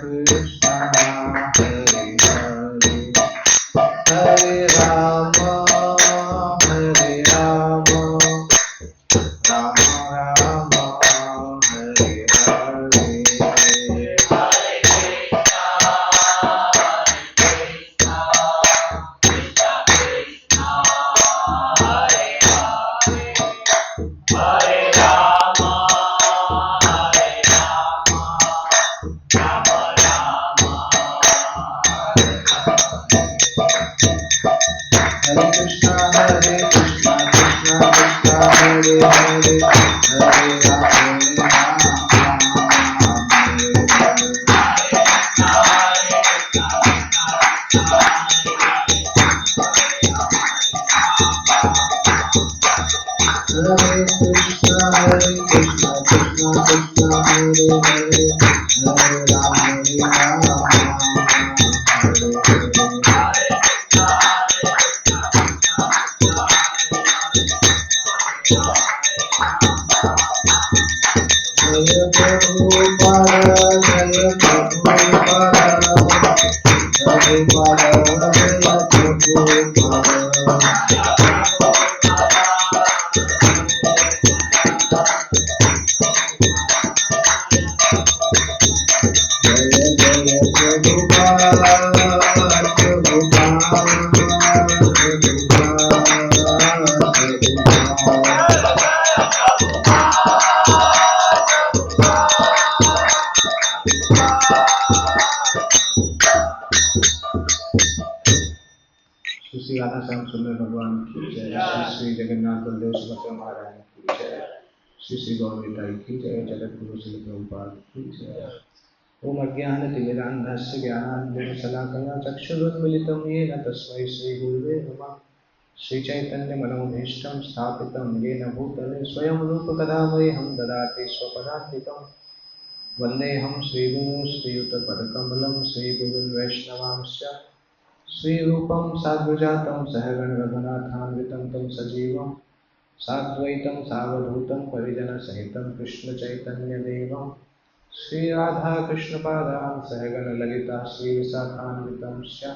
Krishna Hare Hare Hare Rama Hare Rama Rama Rama Hare Hare Shri Jagannath Baldev Subhadra महाराज की जय। श्री गौरताई की जय। जगत गुरु श्री प्रभुपाद की जय। ओम अज्ञानतिमिरान्धस्य ज्ञानाञ्जनशलाकया चक्षुरुन्मीलितं येन तस्मै श्रीगुरुवे नमः। श्रीचैतन्यमनोभीष्टं स्थापितं येन भूतले स्वयं रूपकदामह्यं ददाति स्वपदान्तिकं। वन्देऽहं श्रीगुरुं श्रीयुतपदकमलं श्रीगुरुन् वैष्णवांश्च श्रीरूपं साग्रजातं सहगण रघुनाथान्वितं तं सजीवं साद्वैतं सावधूतं परिजनसहितं कृष्णचैतन्यदेवं श्रीराधा कृष्णपादान् सहगण ललिता श्रीविशाखान्वितं च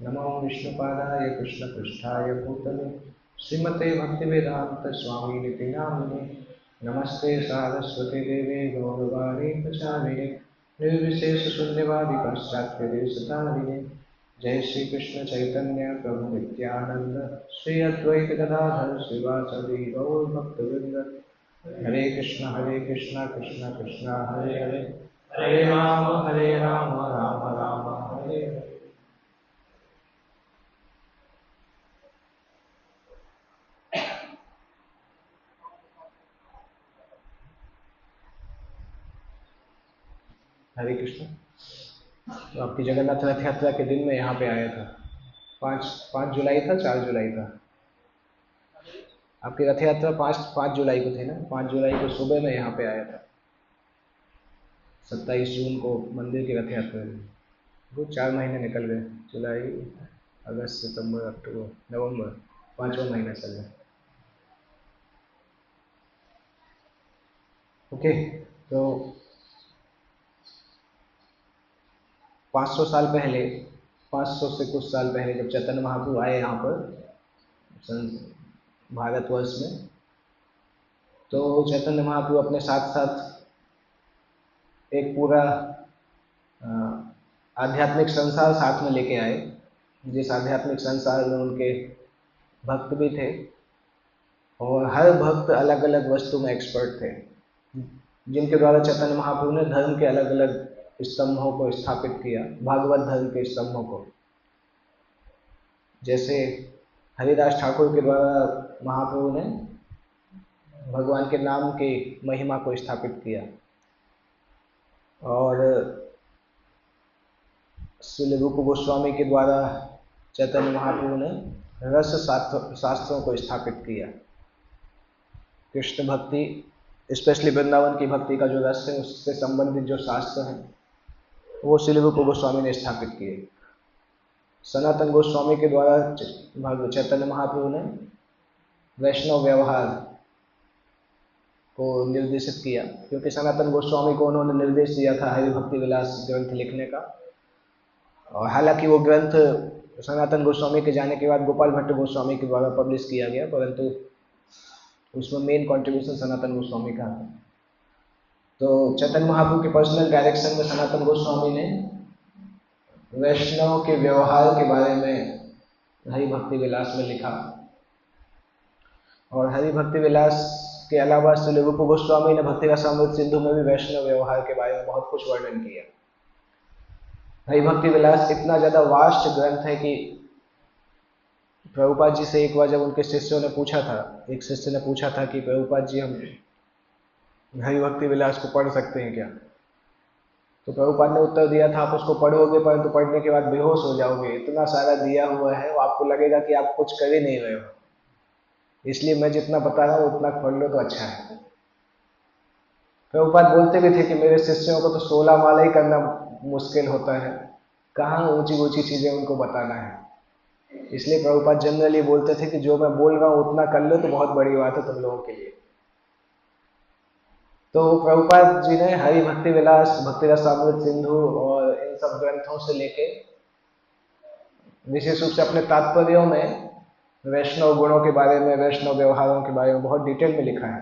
नमो विष्णुपादाय कृष्णपृष्ठाय भूतले श्रीमते भक्तिवेदांत स्वामिनिति नामिने। नमस्ते सारस्वती देवी गौरवाणी प्रचारिणे निर्विशेष शून्यवादी पाश्चात्य देशतारिणे। जय श्री कृष्ण चैतन्य प्रभु नित्यानंद श्री अद्वैत गदाधर श्रीवासदि गौर भक्तवृंद। हरे कृष्णा कृष्ण कृष्ण हरे हरे हरे राम राम राम हरे हरे। हरे कृष्ण। तो आपकी जगन्नाथ रथ यात्रा के दिन में यहाँ पे आया था। 5 जुलाई था, 4 जुलाई था आपकी रथ यात्रा। 5 जुलाई को थी ना। 5 जुलाई को सुबह में यहाँ पे आया था। 27 जून को मंदिर की रथ यात्रा थी। वो 4 महीने निकल गए। जुलाई, अगस्त, सितंबर, अक्टूबर, नवंबर, 5वां महीना चल गया। ओके, तो 500 साल पहले, 500 से कुछ साल पहले जब चैतन्य महाप्रभु आए यहाँ पर भारतवर्ष में, तो चैतन्य महाप्रभु अपने साथ साथ एक पूरा आध्यात्मिक संसार साथ में लेके आए, जिस आध्यात्मिक संसार में उनके भक्त भी थे और हर भक्त अलग अलग वस्तु में एक्सपर्ट थे, जिनके द्वारा चैतन्य महाप्रभु ने धर्म के अलग अलग स्तंभों को स्थापित किया, भागवत धर्म के स्तंभों को। जैसे हरिदास ठाकुर के द्वारा महाप्रभु ने भगवान के नाम की महिमा को स्थापित किया, और श्री रूप गोस्वामी के द्वारा चैतन्य महाप्रभु ने रस शास्त्रों को स्थापित किया। कृष्ण भक्ति, स्पेशली वृंदावन की भक्ति का जो रस है, उससे संबंधित जो शास्त्र हैं वो श्री रूप गोस्वामी ने स्थापित किए। सनातन गोस्वामी के द्वारा चैतन्य महाप्रभु ने वैष्णव व्यवहार को निर्देशित किया, क्योंकि सनातन गोस्वामी को उन्होंने निर्देश दिया था हरि भक्ति विलास ग्रंथ लिखने का। और हालांकि वो ग्रंथ सनातन गोस्वामी के जाने के बाद गोपाल भट्ट गोस्वामी के द्वारा पब्लिश किया गया, परंतु उसमें मेन कंट्रीब्यूशन सनातन गोस्वामी का था। तो चैतन्य महाप्रभु के पर्सनल डायरेक्शन में सनातन गोस्वामी ने वैष्णव के व्यवहार के बारे में हरि भक्ति विलास में लिखा। और हरि भक्ति विलास के अलावा श्री रूप गोस्वामी ने भक्ति रसामृत सिंधु में भी वैष्णव व्यवहार के बारे में बहुत कुछ वर्णन किया। हरि भक्ति विलास इतना ज्यादा वास्ट ग्रंथ है कि प्रभुपाद जी से एक बार जब उनके शिष्यों ने पूछा था, एक शिष्य ने पूछा था कि प्रभुपाद जी हम हरि भक्ति विलास को पढ़ सकते हैं क्या? तो प्रभुपाद ने उत्तर दिया था, आप उसको पढ़ोगे परंतु पढ़ने के बाद बेहोश हो जाओगे, इतना सारा दिया हुआ है, वो आपको लगेगा कि आप कुछ कर ही नहीं रहे हो, इसलिए मैं जितना बता रहा हूँ उतना पढ़ लो तो अच्छा है। प्रभुपाद बोलते भी थे कि मेरे शिष्यों को तो 16 माला ही करना मुश्किल होता है, कहाँ ऊंची ऊंची चीजें उनको बताना है। इसलिए प्रभुपाद जनरली बोलते थे कि जो मैं बोल रहा हूँ उतना कर लो तो बहुत बड़ी बात है तुम लोगों के लिए। तो प्रभुपाद जी ने हरि भक्ति विलास, भक्ति रसामृत सिंधु और इन सब ग्रंथों से लेके विशेष रूप से अपने तात्पर्यों में वैष्णव गुणों के बारे में, वैष्णव व्यवहारों के बारे में बहुत डिटेल में लिखा है।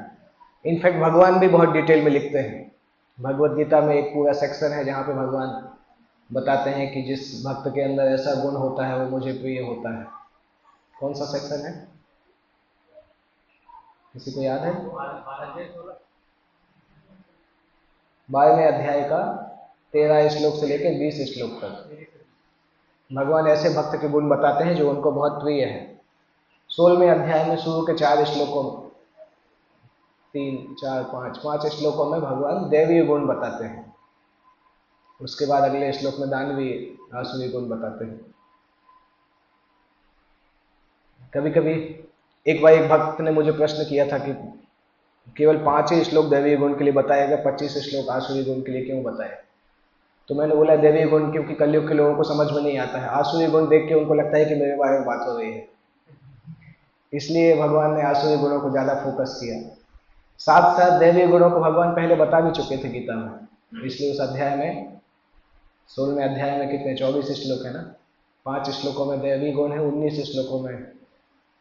इनफैक्ट भगवान भी बहुत डिटेल में लिखते हैं। भगवत गीता में एक पूरा सेक्शन है जहाँ पे भगवान बताते हैं कि जिस भक्त के अंदर ऐसा गुण होता है वो मुझे प्रिय होता है। कौन सा सेक्शन है, किसी को याद है? 12वें अध्याय का 13 श्लोक से लेकर 20 श्लोक तक भगवान ऐसे भक्त के गुण बताते हैं जो उनको बहुत प्रिय है। 16वें अध्याय में शुरू के 4 श्लोकों में, 3, 4, 5 श्लोकों में भगवान दैवीय गुण बताते हैं। उसके बाद अगले श्लोक में दानवीय, आसुरी गुण बताते हैं। कभी कभी एक बार एक भक्त ने मुझे प्रश्न किया था कि केवल 5 ही श्लोक दैवीय गुण के लिए बताया गया, 25 श्लोक आसुरी गुण के लिए क्यों बताए? तो मैंने बोला दैवीय गुण क्योंकि कलयुग के लोगों को समझ में नहीं आता है, आसुरी गुण देख के उनको लगता है कि मेरे बारे में बात हो रही है, इसलिए भगवान ने आसुरी गुणों को ज्यादा फोकस किया। साथ साथ दैवीय गुणों को भगवान पहले बता भी चुके थे गीता में, इसलिए उस अध्याय में 16वें अध्याय में कितने 24 श्लोक है ना, 5 श्लोकों में दैवीय गुण है, 19 श्लोकों में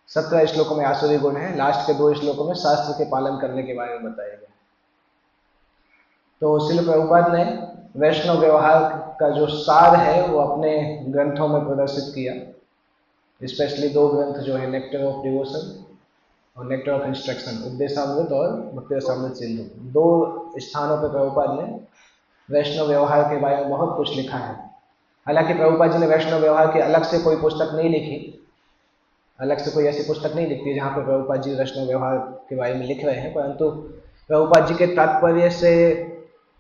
17 श्लोकों में आसुरी गुण है, लास्ट के 2 श्लोकों में शास्त्र के पालन करने के बारे में बताया गया। तो श्रील प्रभुपाद ने वैष्णव व्यवहार का जो सार है वो अपने ग्रंथों में प्रदर्शित किया। स्पेशली 2 ग्रंथ जो है नेक्टर ऑफ डिवोशन और नेक्टर ऑफ इंस्ट्रक्शन, उपदेशामृत और भक्ति रसामृत सिंधु, 2 स्थानों पर प्रभुपाद ने वैष्णव व्यवहार के बारे में बहुत कुछ लिखा है। हालांकि प्रभुपाद जी ने वैष्णव व्यवहार की अलग से कोई पुस्तक नहीं लिखी, अलग से कोई ऐसी पुस्तक नहीं लिखती जहाँ पर प्रभुपाद जी वैष्णव व्यवहार के बारे में लिख रहे हैं, परंतु प्रभुपाद जी के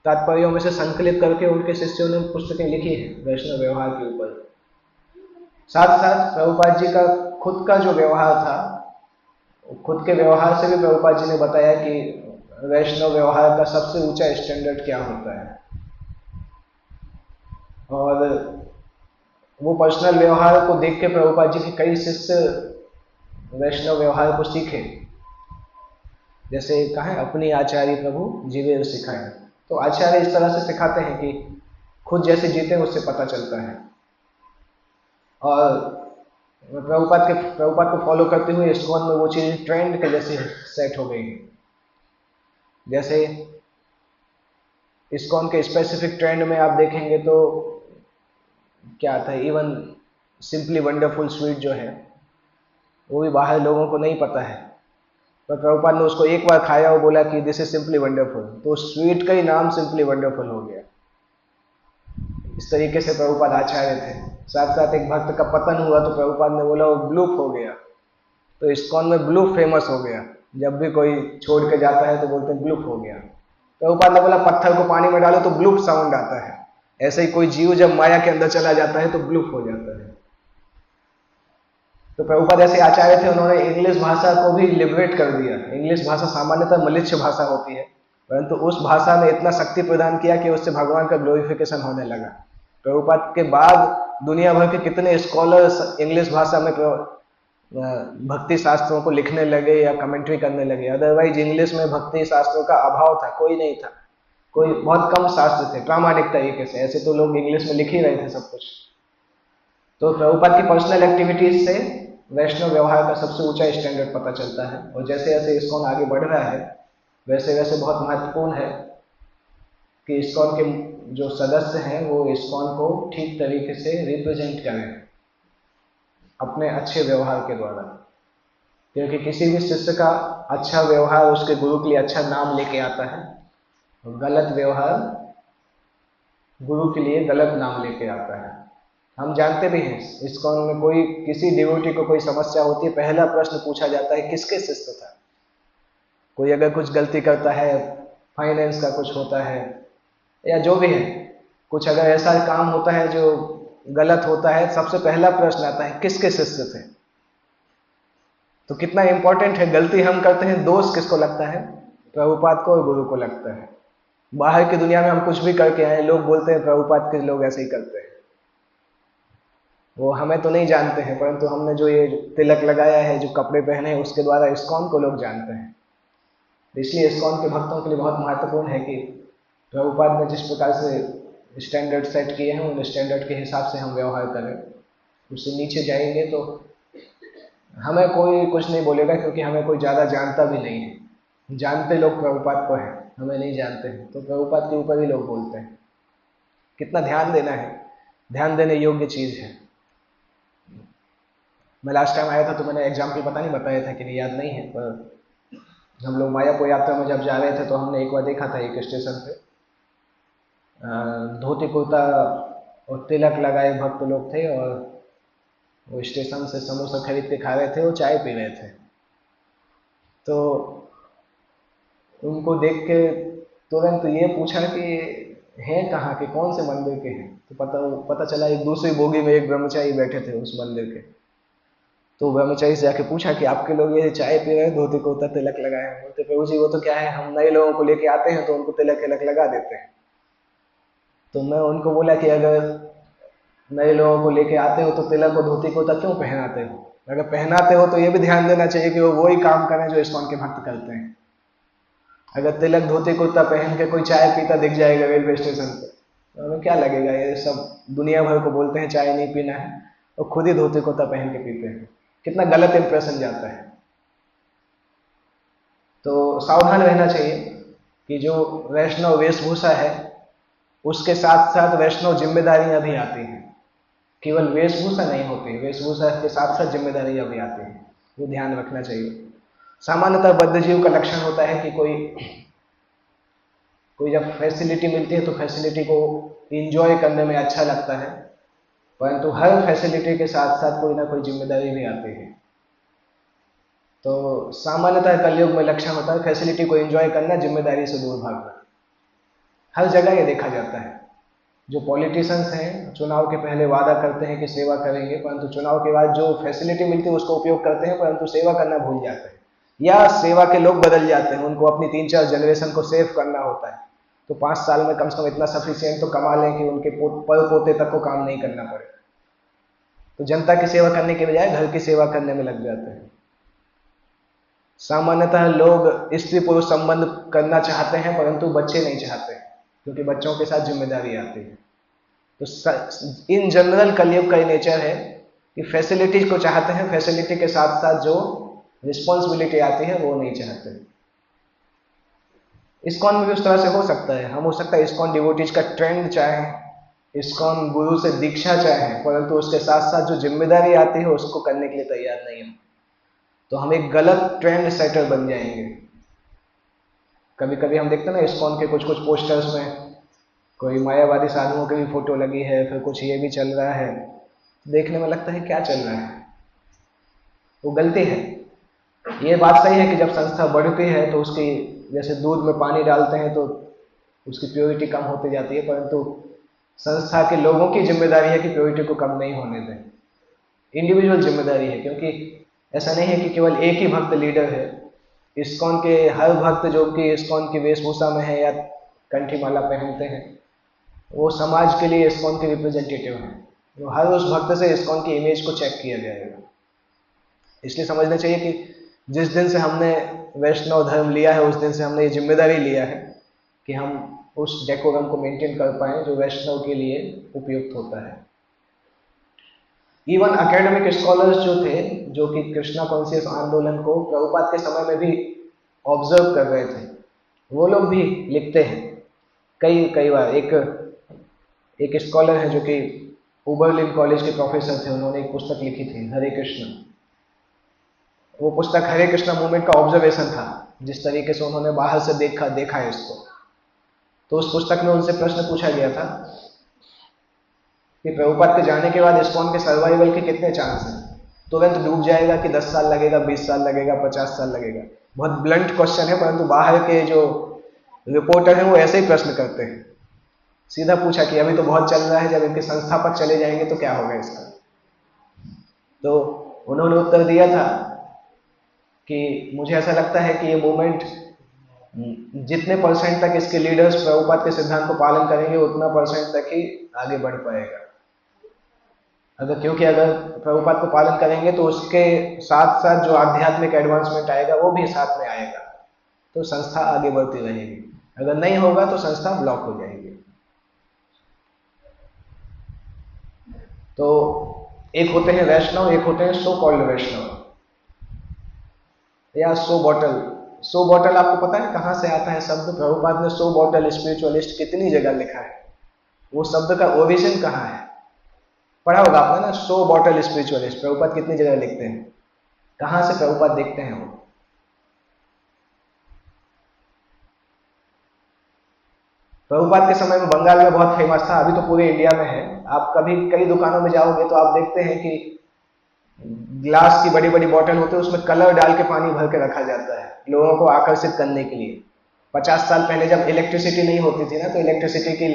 तात्पर्यों में से संकलित करके उनके शिष्यों ने पुस्तकें लिखी हैं वैष्णव व्यवहार के ऊपर। साथ साथ प्रभुपाद जी का खुद का जो व्यवहार था, खुद के व्यवहार से भी प्रभुपाद जी ने बताया कि वैष्णव व्यवहार का सबसे ऊंचा स्टैंडर्ड क्या होता है। और वो पर्सनल व्यवहार को देख के प्रभुपाद जी के कई शिष्य वैष्णव व्यवहार को सीखे। जैसे कहा है, अपनी आचार्य प्रभु जीवे सिखाए। तो आचार्य इस तरह से सिखाते हैं कि खुद जैसे जीते उससे पता चलता है। और प्रभुपाद को फॉलो करते हुए इस्कॉन में वो चीज ट्रेंड के जैसे सेट हो गई है। जैसे इस्कॉन के स्पेसिफिक ट्रेंड में आप देखेंगे तो क्या था, इवन सिंपली वंडरफुल स्वीट जो है वो भी बाहर लोगों को नहीं पता है, पर प्रभुपाद ने उसको एक बार खाया और बोला कि दिस इज सिंपली वंडरफुल, तो स्वीट का ही नाम सिंपली वंडरफुल हो गया। इस तरीके से प्रभुपाद आचार्य थे। साथ साथ एक भक्त का पतन हुआ तो प्रभुपाद ने बोला वो ब्लूप हो गया, तो इस्कॉन में ब्लूप फेमस हो गया। जब भी कोई छोड़ के जाता है तो बोलते हैं ब्लूप हो गया। प्रभुपाद ने बोला पत्थर को पानी में डालो तो ब्लूप साउंड आता है, ऐसे ही कोई जीव जब माया के अंदर चला जाता है तो ब्लूप हो जाता है। तो प्रभुपाद ऐसे आचार्य थे, उन्होंने इंग्लिश भाषा को भी लिबरेट कर दिया। इंग्लिश भाषा सामान्यतः मलिच्छ भाषा होती है, परंतु उस भाषा में इतना शक्ति प्रदान किया कि उससे भगवान का ग्लोरिफिकेशन होने लगा। प्रभुपाद के बाद दुनिया भर के कितने स्कॉलर्स इंग्लिश भाषा में भक्ति शास्त्रों को लिखने लगे या कमेंट्री करने लगे। अदरवाइज इंग्लिश में भक्ति शास्त्रों का अभाव था, कोई नहीं था, कोई बहुत कम शास्त्र थे प्रामाणिक तरीके से। ऐसे तो लोग इंग्लिश में लिख ही रहे थे सब कुछ। तो प्रभुपाद की पर्सनल एक्टिविटीज से वैष्णव व्यवहार का सबसे ऊंचा स्टैंडर्ड पता चलता है। और जैसे जैसे इस्कॉन आगे बढ़ रहा है वैसे वैसे बहुत महत्वपूर्ण है कि इस्कॉन के जो सदस्य हैं वो इस्कॉन को ठीक तरीके से रिप्रेजेंट करें अपने अच्छे व्यवहार के द्वारा। क्योंकि किसी भी शिष्य का अच्छा व्यवहार उसके गुरु के लिए अच्छा नाम लेके आता है, और गलत व्यवहार गुरु के लिए गलत नाम लेके आता है। हम जानते भी हैं इस्कॉन में कोई किसी डिवोटी को कोई समस्या होती है, पहला प्रश्न पूछा जाता है किसके शिष्य था। कोई अगर कुछ गलती करता है, फाइनेंस का कुछ होता है या जो भी है, कुछ अगर ऐसा काम होता है जो गलत होता है, सबसे पहला प्रश्न आता है किसके शिष्य थे। तो कितना इंपॉर्टेंट है, गलती हम करते हैं, दोष किसको लगता है? प्रभुपाद को और गुरु को लगता है। बाहर की दुनिया में हम कुछ भी करके आए, लोग बोलते हैं प्रभुपाद के लोग ऐसे ही करते हैं। वो हमें तो नहीं जानते हैं, परंतु हमने जो ये तिलक लगाया है, जो कपड़े पहने हैं, उसके द्वारा इस्कॉन को लोग जानते हैं। इसलिए इस्कॉन के भक्तों के लिए बहुत महत्वपूर्ण है कि प्रभुपाद ने जिस प्रकार से स्टैंडर्ड सेट किए हैं उन स्टैंडर्ड के हिसाब से हम व्यवहार करें। उससे नीचे जाएंगे तो हमें कोई कुछ नहीं बोलेगा, क्योंकि हमें कोई ज़्यादा जानता भी नहीं है। जानते लोग प्रभुपाद को हैं, हमें नहीं जानते हैं, तो प्रभुपाद के ऊपर ही लोग बोलते हैं। कितना ध्यान देना है, ध्यान देने योग्य चीज़ है। मैं लास्ट टाइम आया था तो मैंने एग्जाम्पल पता नहीं बताया था कि नहीं, याद नहीं है, पर हम लोग मायापुर यात्रा में जब जा रहे थे तो हमने एक बार देखा था एक स्टेशन पे धोती कुर्ता और तिलक लगाए भक्त लोग थे, और वो स्टेशन से समोसा खरीद के खा रहे थे, वो चाय पी रहे थे। तो उनको देख के तुरंत ये पूछा कि हैं कहाँ के, कौन से मंदिर के हैं। तो पता चला एक दूसरी बोगी में एक ब्रह्मचारी बैठे थे उस मंदिर के। तो ब्रह्मचारी से जाके पूछा कि आपके लोग ये चाय पी रहे हैं, धोती कुर्ता तिलक लगाए हैं। बोलते प्रभु जी वो तो क्या है, हम नए लोगों को लेके आते हैं तो उनको तिलक तिलक लगा देते हैं। तो मैं उनको बोला कि अगर नए लोगों को लेके आते हो तो तिलक और धोती कुर्ता क्यों पहनाते हो? अगर पहनाते हो तो ये भी ध्यान देना चाहिए कि वो वही काम करें जो इस्कॉन के भक्त करते हैं। अगर तिलक धोती कुर्ता पहन के कोई चाय पीता दिख जाएगा रेलवे स्टेशन पे तो हमें क्या लगेगा, ये सब दुनिया भर को बोलते हैं चाय नहीं पीना है और खुद ही धोती कुर्ता पहन के पीते हैं। कितना गलत इंप्रेशन जाता है। तो सावधान रहना चाहिए कि जो वैष्णव वेशभूषा है उसके साथ साथ वैष्णव जिम्मेदारियां भी आती हैं। केवल वेशभूषा नहीं होती, वेशभूषा के साथ साथ जिम्मेदारियां भी आती हैं, वो ध्यान रखना चाहिए। सामान्यतः बद्ध जीव का लक्षण होता है कि कोई जब फैसिलिटी मिलती है तो फैसिलिटी को इंजॉय करने में अच्छा लगता है, परंतु हर फैसिलिटी के साथ साथ कोई ना कोई जिम्मेदारी भी आती है। तो सामान्यतः कलयुग में लक्षण होता है फैसिलिटी को एंजॉय करना, जिम्मेदारी से दूर भागना। हर जगह ये देखा जाता है। जो पॉलिटिशियंस हैं चुनाव के पहले वादा करते हैं कि सेवा करेंगे, परंतु चुनाव के बाद जो फैसिलिटी मिलती है उसको उपयोग करते हैं, परंतु सेवा करना भूल जाते हैं, या सेवा के लोग बदल जाते हैं। उनको अपनी 3-4 जनरेशन को सेव करना होता है, तो 5 साल में कम से कम इतना सफिशियंट तो कमा लें कि उनके पर पोते तक को काम नहीं करना पड़े। तो जनता की सेवा करने के बजाय घर की सेवा करने में लग जाते हैं। सामान्यतः लोग स्त्री पुरुष संबंध करना चाहते हैं, परंतु बच्चे नहीं चाहते, क्योंकि बच्चों के साथ जिम्मेदारी आती है। तो इन जनरल कलयुग का नेचर है कि फैसिलिटीज को चाहते हैं, फैसिलिटी के साथ साथ जो रिस्पॉन्सिबिलिटी आती है वो नहीं चाहते। इस्कॉन में भी उस तरह से हो सकता है। हम हो सकता है इस्कॉन डिवोटीज का ट्रेंड चाहें, इस्कॉन गुरु से दीक्षा चाहें, परंतु उसके साथ साथ जो जिम्मेदारी आती है उसको करने के लिए तैयार नहीं है, तो हम एक गलत ट्रेंड सेटर बन जाएंगे। कभी कभी हम देखते हैं ना इस्कॉन के कुछ कुछ पोस्टर्स में कोई मायावादी साधुओं की भी फोटो लगी है, फिर कुछ ये भी चल रहा है, देखने में लगता है क्या चल रहा है। वो गलती है। ये बात सही है कि जब संस्था बढ़ती है तो उसकी, जैसे दूध में पानी डालते हैं तो उसकी प्योरिटी कम होती जाती है, परंतु संस्था के लोगों की जिम्मेदारी है कि प्योरिटी को कम नहीं होने दें। इंडिविजुअल जिम्मेदारी है, क्योंकि ऐसा नहीं है कि केवल एक ही भक्त लीडर है। इस्कॉन के हर भक्त जो कि इस्कॉन की वेशभूषा में है या कंठी माला पहनते हैं, वो समाज के लिए इस्कॉन के रिप्रेजेंटेटिव हैं। तो हर उस भक्त से इस्कॉन की इमेज को चेक किया जाएगा। इसलिए समझना चाहिए कि जिस दिन से हमने वैष्णव धर्म लिया है उस दिन से हमने ये जिम्मेदारी लिया है कि हम उस डेकोरम को मेंटेन कर पाएं जो वैष्णव के लिए उपयुक्त होता है। इवन एकेडमिक स्कॉलर्स जो थे, जो कि कृष्णा कॉन्शियस आंदोलन को प्रभुपाद के समय में भी ऑब्जर्व कर रहे थे, वो लोग भी लिखते हैं कई बार। एक स्कॉलर है जो कि ओबरलिन कॉलेज के प्रोफेसर थे, उन्होंने एक पुस्तक लिखी थी हरे कृष्ण। वो पुस्तक हरे कृष्णा मूवमेंट का ऑब्जर्वेशन था, जिस तरीके से उन्होंने बाहर से देखा है इसको। तो उस पुस्तक में उनसे प्रश्न पूछा गया था कि प्रभुपाद के जाने के बाद इस्कॉन के सर्वाइवल के कितने चांस हैं? तुरंत डूब जाएगा कि 10 साल लगेगा, 20 साल लगेगा, 50 साल लगेगा? बहुत ब्लंट क्वेश्चन है, परंतु बाहर के जो रिपोर्टर हैं वो ऐसे ही प्रश्न करते हैं। सीधा पूछा कि अभी तो बहुत चल रहा है, जब इनके संस्थापक चले जाएंगे तो क्या होगा इसका? तो उन्होंने उत्तर दिया था कि मुझे ऐसा लगता है कि ये मूवमेंट जितने परसेंट तक इसके लीडर्स प्रभुपाद के सिद्धांत को पालन करेंगे उतना परसेंट तक ही आगे बढ़ पाएगा। क्योंकि अगर प्रभुपाद को पालन करेंगे तो उसके साथ साथ जो आध्यात्मिक एडवांसमेंट आएगा वो भी साथ में आएगा, तो संस्था आगे बढ़ती रहेगी। अगर नहीं होगा तो संस्था ब्लॉक हो जाएगी। तो एक होते हैं वैष्णव, एक होते हैं सो कॉल्ड वैष्णव या सो बॉटल। सो बॉटल आपको पता है कहां से आता है शब्द? प्रभुपाद ने सो बॉटल स्पिरिचुअलिस्ट कितनी जगह लिखा है, वो शब्द का ओरिजिन कहाँ है? पढ़ा होगा आपने ना, सो बॉटल स्पिरिचुअलिस्ट। प्रभुपाद कितनी जगह लिखते हैं, कहां से प्रभुपाद देखते हैं वो? प्रभुपाद के समय में बंगाल में बहुत फेमस था, अभी तो पूरे इंडिया में है। आप कभी कई दुकानों में जाओगे तो आप देखते हैं कि ग्लास की बड़ी बड़ी बोतल होती है, उसमें कलर डाल के पानी भर के रखा जाता है लोगों को आकर्षित करने के लिए। 50 साल पहले जब इलेक्ट्रिसिटी नहीं होती थी ना, तो इलेक्ट्रिसिटी की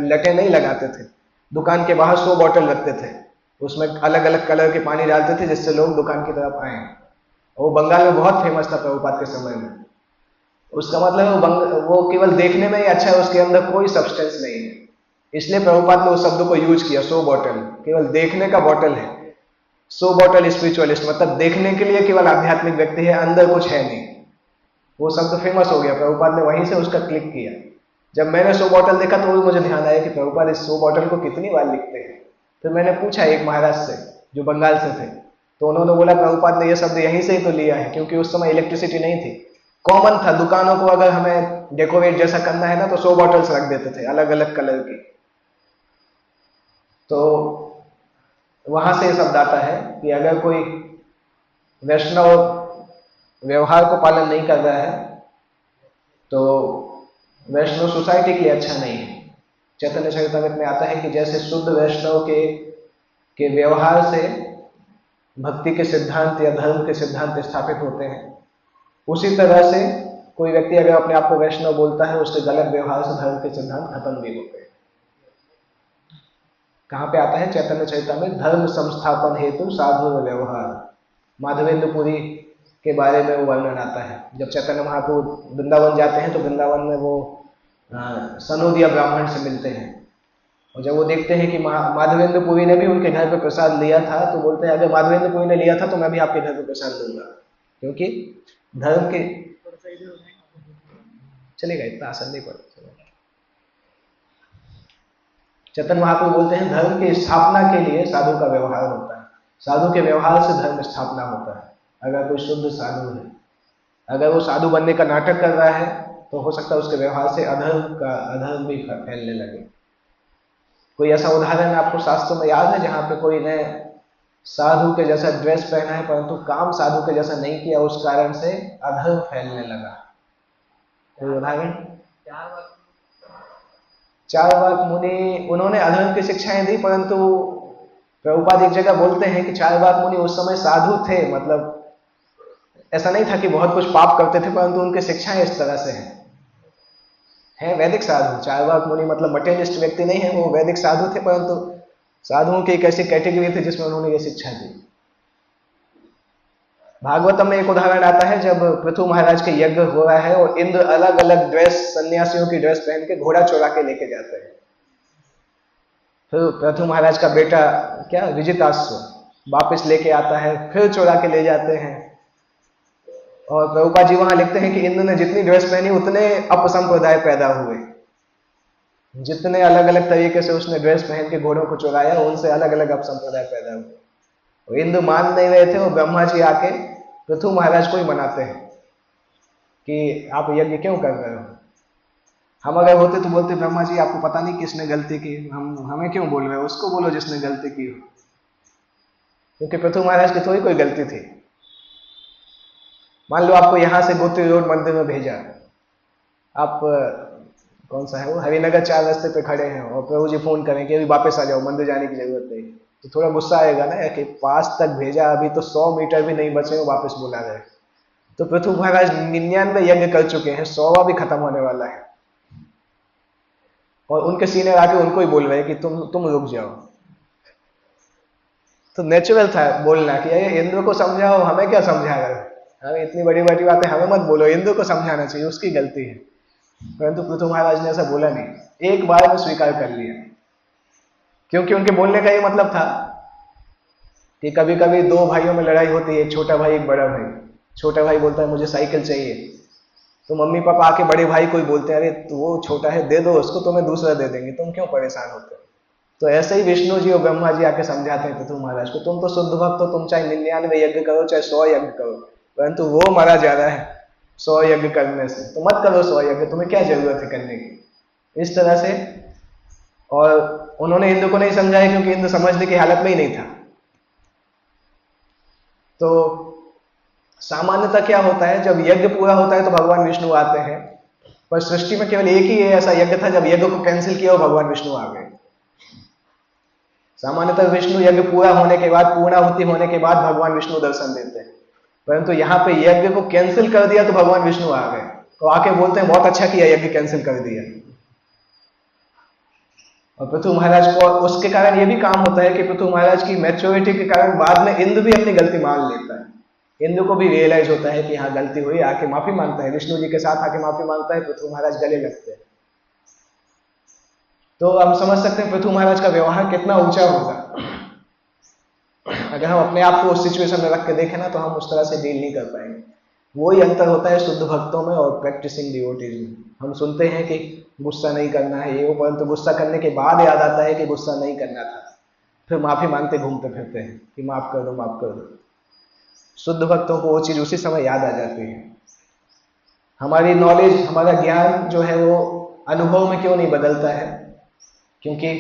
लटें नहीं लगाते थे, दुकान के बाहर 100 बोतल रखते थे, उसमें अलग अलग कलर के पानी डालते थे जिससे लोग दुकान की तरफ आए। वो बंगाल में बहुत फेमस था प्रभुपाद के समय में। उसका मतलब वो केवल देखने में ही अच्छा है, उसके अंदर कोई सब्सटेंस नहीं है, इसलिए प्रभुपाद ने उस शब्द को यूज किया, 100 बॉटल। केवल देखने का बॉटल है, 100 बॉटल स्पिरिचुअलिस्ट, मतलब देखने के लिए केवल आध्यात्मिक व्यक्ति है, अंदर कुछ है नहीं। वो शब्द फेमस हो गया, प्रभुपाद ने वहीं से उसका क्लिक किया। जब मैंने 100 बॉटल देखा तो मुझे ध्यान आया कि प्रभुपाद इस 100 बॉटल को कितनी बार लिखते हैं। फिर मैंने पूछा एक महाराज से जो बंगाल से थे, तो उन्होंने बोला प्रभुपाद ने यह शब्द यहीं से ही तो लिया है, क्योंकि उस समय इलेक्ट्रिसिटी नहीं थी। कॉमन था, दुकानों को अगर हमें डेकोरेट जैसा करना है ना तो 100 बॉटल्स रख देते थे अलग अलग कलर की। तो वहां से यह शब्द आता है कि अगर कोई वैष्णव व्यवहार को पालन नहीं कर रहा है तो वैष्णव सोसाइटी के लिए अच्छा नहीं है। चैतन्य चरितामृत में आता है कि जैसे शुद्ध वैष्णव के व्यवहार से भक्ति के सिद्धांत या धर्म के सिद्धांत स्थापित होते हैं, उसी तरह से कोई व्यक्ति अगर अपने आप को वैष्णव बोलता है, उसके गलत व्यवहार से धर्म के सिद्धांत खत्म भी होते हैं। कहां पे आता है चैतन्य चरितामृत? धर्म संस्थापन हेतु साधु व्यवहार। माधवेंद्रपुरी के बारे में वो वर्णन आता है। जब चैतन्य महाप्रभु वृंदावन जाते हैं तो वृंदावन में वो सनोदिया ब्राह्मण से मिलते हैं, और जब वो देखते हैं कि माधवेंद्रपुरी ने भी उनके घर पे प्रसाद लिया था, तो बोलते हैं अगर माधवेंद्रपुरी ने लिया था तो मैं भी आपके घर पे प्रसाद लूंगा, क्योंकि धर्म के चलेगा, इतना आसान नहीं पड़ता। चैतन्य महाप्रभु बोलते हैं धर्म की स्थापना के लिए साधु का व्यवहार होता है, साधु के व्यवहार से धर्म स्थापना होता है। अगर कोई शुद्ध साधु है, अगर वो साधु बनने का नाटक कर रहा है तो हो सकता है उसके व्यवहार से अधर्म भी फैलने लगे। कोई ऐसा उदाहरण आपको शास्त्रों में याद है जहां पे कोई ने साधु के जैसा ड्रेस पहना है परंतु काम साधु के जैसा नहीं किया, उस कारण से अधर्म फैलने लगा? कोई उदाहरण? चारवाक मुनि, उन्होंने अधर्म की शिक्षाएं दी, परंतु प्रभुपाद एक जगह बोलते हैं कि चारवाक मुनि उस समय साधु थे, मतलब ऐसा नहीं था कि बहुत कुछ पाप करते थे, परंतु उनकी शिक्षाएं इस तरह से हैं वैदिक साधु। चारवाक मुनि मतलब मटेरियलिस्ट व्यक्ति नहीं है, वो वैदिक साधु थे, परंतु साधुओं की एक ऐसी कैटेगरी थी जिसमें उन्होंने ये शिक्षा दी। भागवतम में एक उदाहरण आता है जब पृथु महाराज के यज्ञ हो रहा है और इंद्र अलग अलग ड्रेस, सन्यासियों की ड्रेस पहन के घोड़ा चुरा के लेके जाते हैं। फिर पृथु महाराज का बेटा क्या विजिताश्व, वापस लेके आता है, फिर चुरा के ले जाते हैं। और प्रभुपाद जी वहां लिखते हैं कि इंद्र ने जितनी ड्रेस पहनी उतने अपसंप्रदाय पैदा हुए। जितने अलग अलग तरीके से उसने ड्रेस पहन के घोड़ों को चुराया, उनसे अलग अलग अपसंप्रदाय पैदा हुए। और इंद्र मान नहीं रहे थे, और ब्रह्मा जी आके पृथु महाराज को ही मनाते हैं कि आप यज्ञ क्यों कर रहे हो। हम अगर होते तो बोलते ब्रह्मा जी आपको पता नहीं किसने गलती की, हमें क्यों बोल रहे हो, उसको बोलो जिसने गलती की हो। क्योंकि पृथु महाराज की थोड़ी कोई गलती थी। मान लो आपको यहां से गोत्री रोड मंदिर में भेजा, आप कौन सा है वो, हरिनगर 4 रास्ते पे खड़े हैं, और प्रभु जी फोन करें कि अभी वापस आ जाओ, मंदिर जाने की जरूरत नहीं, तो थोड़ा गुस्सा आएगा ना कि पास तक भेजा, अभी तो 100 मीटर भी नहीं बचे, वो वापस बुला रहे। तो पृथु महाराज 99 यज्ञ कर चुके हैं, 100वां भी खत्म होने वाला है, और उनके सीनियर आके उनको ही बोल रहे हैं कि तुम रुक जाओ। तो नेचुरल था बोलना कि ये इंद्र को समझाओ, हमें क्या समझा रहे हो, हमें इतनी बड़ी बड़ी बातें हमें मत बोलो, इंद्र को समझाना चाहिए, उसकी गलती है। परंतु पृथु महाराज ने ऐसा बोला नहीं, एक बार में स्वीकार कर लिया। क्योंकि उनके बोलने का ये मतलब था कि कभी कभी 2 भाइयों में लड़ाई होती है, एक छोटा भाई एक बड़ा भाई। छोटा भाई बोलता है मुझे साइकिल चाहिए, तो मम्मी पापा आके बड़े भाई को ही बोलते हैं, अरे तो वो छोटा है, दे दो उसको, तुम्हें दूसरा दे देंगे, तुम क्यों परेशान होते हो। तो ऐसे ही विष्णु जी और ब्रह्मा जी आके समझाते हैं पृथु महाराज को, तुम तो शुद्ध भक्त हो, तुम चाहे 99 यज्ञ करो, चाहे 100 यज्ञ करो, परंतु वो मारा जा रहा है 100 यज्ञ करने से, तो मत करो 100 यज्ञ, तुम्हें क्या जरूरत है करने की, इस तरह से। और उन्होंने इंद्र को नहीं समझाया, क्योंकि इंद्र समझने की हालत में ही नहीं था। तो सामान्यतः क्या होता है, जब यज्ञ पूरा होता है तो भगवान विष्णु आते हैं, पर सृष्टि में केवल एक ही ऐसा यज्ञ था जब यज्ञ को कैंसिल किया और भगवान विष्णु आ गए। सामान्यतः विष्णु यज्ञ पूरा होने के बाद, पूर्णाहुति होने के बाद भगवान विष्णु दर्शन देते हैं, परंतु यहाँ पे यज्ञ को कैंसिल कर दिया तो भगवान विष्णु आ गए, तो आके बोलते हैं बहुत अच्छा किया यज्ञ कैंसिल कर दिया। और पृथु महाराज को उसके कारण ये भी काम होता है कि पृथु महाराज की मैच्योरिटी के कारण बाद में इंद्र भी अपनी गलती मान लेता है। इंद्र को भी रियलाइज होता है कि हाँ गलती हुई, आके माफी मांगता है, विष्णु जी के साथ आके माफी मांगता है, पृथु महाराज गले लगते हैं। तो हम समझ सकते हैं पृथु महाराज का व्यवहार कितना ऊंचा होगा। अगर हम अपने आप को उस सिचुएशन में रख के देखें ना, तो हम उस तरह से डील नहीं कर पाएंगे। वही अंतर होता है शुद्ध भक्तों में और प्रैक्टिसिंग डिवोटीज में। हम सुनते हैं कि गुस्सा नहीं करना है ये वो, परंतु गुस्सा करने के बाद याद आता है कि गुस्सा नहीं करना था, फिर माफी मांगते घूमते फिरते हैं कि माफ कर दो माफ कर दो। शुद्ध भक्तों को वो चीज उसी समय याद आ जाती है। हमारी नॉलेज, हमारा ज्ञान जो है वो अनुभव में क्यों नहीं बदलता है, क्योंकि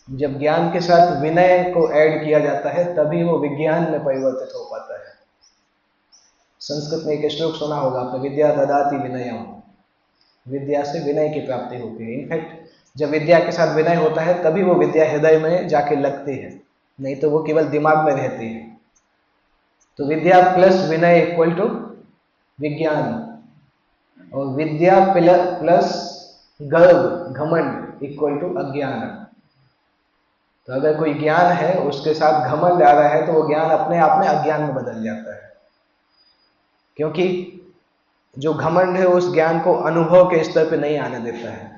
जब ज्ञान के साथ विनय को ऐड किया जाता है तभी वो विज्ञान में परिवर्तित हो पाता है। संस्कृत में एक श्लोक सुना होगा आपने, विद्या ददाति विनयम, विद्या से विनय की प्राप्ति होती है। इनफैक्ट जब विद्या के साथ विनय होता है तभी वो विद्या हृदय में जाके लगती है, नहीं तो वो केवल दिमाग में रहती है। तो विद्या प्लस विनय इक्वल टू विज्ञान, और विद्या प्लस गर्व घमंड इक्वल टू अज्ञान। तो अगर कोई ज्ञान है उसके साथ घमंड आ रहा है तो वो ज्ञान अपने आप में अज्ञान में बदल जाता है, क्योंकि जो घमंड है उस ज्ञान को अनुभव के स्तर पे नहीं आने देता है,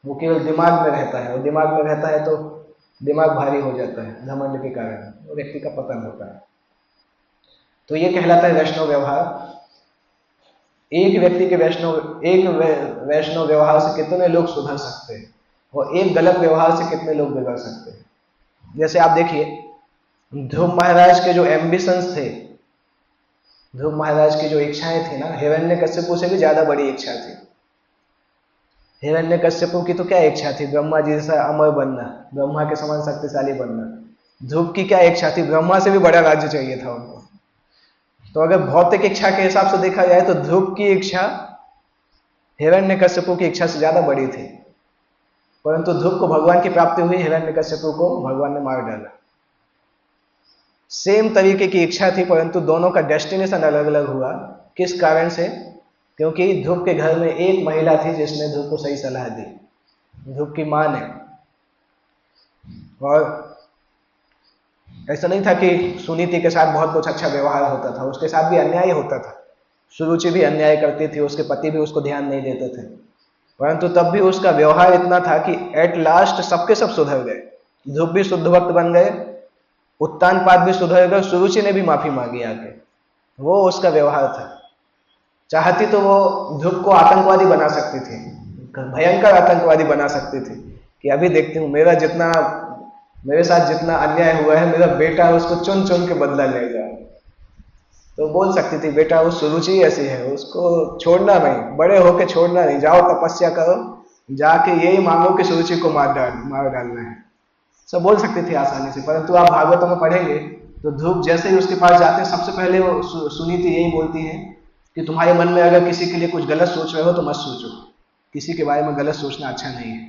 वो केवल दिमाग में रहता है, और दिमाग में रहता है तो दिमाग भारी हो जाता है, घमंड के कारण वो व्यक्ति का पतन होता है। तो ये कहलाता है वैष्णव व्यवहार। एक व्यक्ति के वैष्णव व्यवहार से कितने लोग सुधर सकते हैं, और एक गलत व्यवहार से कितने लोग बिगड़ सकते हैं। जैसे आप देखिए ध्रुव महाराज के जो एम्बिशंस थे, ध्रुव महाराज की जो इच्छाएं थी ना, हिरण्यकश्यपु से भी ज्यादा बड़ी इच्छा थी। हिरण्यकश्यपु की तो क्या इच्छा थी, ब्रह्मा जी जैसा अमर बनना, ब्रह्मा के समान शक्तिशाली बनना। ध्रुव की क्या इच्छा थी, ब्रह्मा से भी बड़ा राज्य चाहिए था उनको। तो अगर भौतिक इच्छा के हिसाब से देखा जाए तो ध्रुव की इच्छा हिरण्यकश्यपु की इच्छा से ज्यादा बड़ी थी, परंतु ध्रुव को भगवान की प्राप्ति हुई, हिरण्यकश्यपु को भगवान ने मार डाला। सेम तरीके की इच्छा थी, परंतु दोनों का डेस्टिनेशन अलग अलग हुआ। किस कारण से? क्योंकि ध्रुव के घर में एक महिला थी जिसने ध्रुव को सही सलाह दी, ध्रुव की मां ने। और ऐसा नहीं था कि सुनीति के साथ बहुत कुछ अच्छा व्यवहार होता था, उसके साथ भी अन्याय होता था। सुरुचि भी अन्याय करती थी, उसके पति भी उसको ध्यान नहीं देते थे, परंतु तब भी उसका व्यवहार इतना था कि एट लास्ट सबके सब सुधर गए। ध्रुव भी शुद्ध भक्त बन गए, उत्तानपाद भी सुधर गए, सुरुचि ने भी माफी मांगी आके। वो उसका व्यवहार था। चाहती तो वो ध्रुव को आतंकवादी बना सकती थी, भयंकर आतंकवादी बना सकती थी, कि अभी देखती हूँ मेरे साथ जितना अन्याय हुआ है, मेरा बेटा उसको चुन चुन के बदला लेगा। तो बोल सकती थी बेटा वो सुरुचि ऐसी है, उसको छोड़ना नहीं, बड़े होके छोड़ना नहीं, जाओ तपस्या करो, जाके यही मांगो कि सुरुचि को मार डालना है। सब बोल सकती थी आसानी से। परंतु आप भागवतों में पढ़ेंगे तो ध्रुव जैसे ही उसके पास जाते हैं, सबसे पहले वो सुनीति यही बोलती है कि तुम्हारे मन में अगर किसी के लिए कुछ गलत सोच रहे हो तो मत सोचो, किसी के बारे में गलत सोचना अच्छा नहीं है।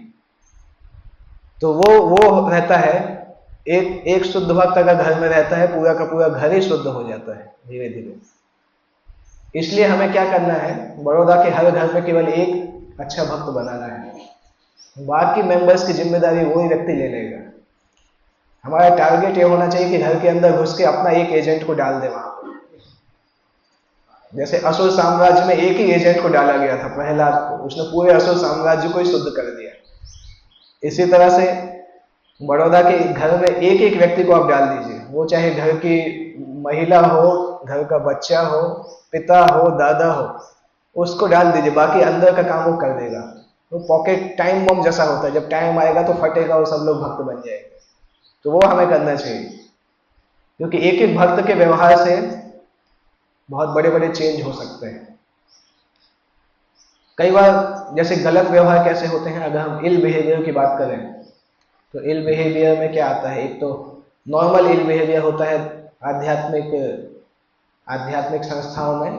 तो वो रहता है, एक शुद्ध भक्त अगर घर में रहता है, पूरा का पूरा घर ही शुद्ध हो जाता है धीरे धीरे। इसलिए हमें क्या करना है, बड़ौदा के हर घर में केवल एक अच्छा भक्त बनाना है, बाकी मेंबर्स की जिम्मेदारी वही व्यक्ति ले लेगा। हमारा टारगेट ये होना चाहिए कि घर के अंदर घुस के अपना एक एजेंट को डाल दे वहां पर। जैसे असुर साम्राज्य में एक ही एजेंट को डाला गया था, प्रहलाद को, उसने पूरे असुर साम्राज्य को ही शुद्ध कर दिया। इसी तरह से बड़ौदा के घर में एक एक व्यक्ति को आप डाल दीजिए, वो चाहे घर की महिला हो, घर का बच्चा हो, पिता हो, दादा हो, उसको डाल दीजिए, बाकी अंदर का काम वो कर देगा। वो पॉकेट टाइम बम जैसा होता है, जब टाइम आएगा तो फटेगा और सब लोग भक्त बन जाएंगे। तो वो हमें करना चाहिए, क्योंकि एक एक भक्त के व्यवहार से बहुत बड़े बड़े चेंज हो सकते हैं। कई बार जैसे गलत व्यवहार कैसे होते हैं, अगर हम इल बिहेवियर की बात करें तो इल बिहेवियर में क्या आता है, एक तो नॉर्मल इल बिहेवियर होता है आध्यात्मिक संस्थाओं में,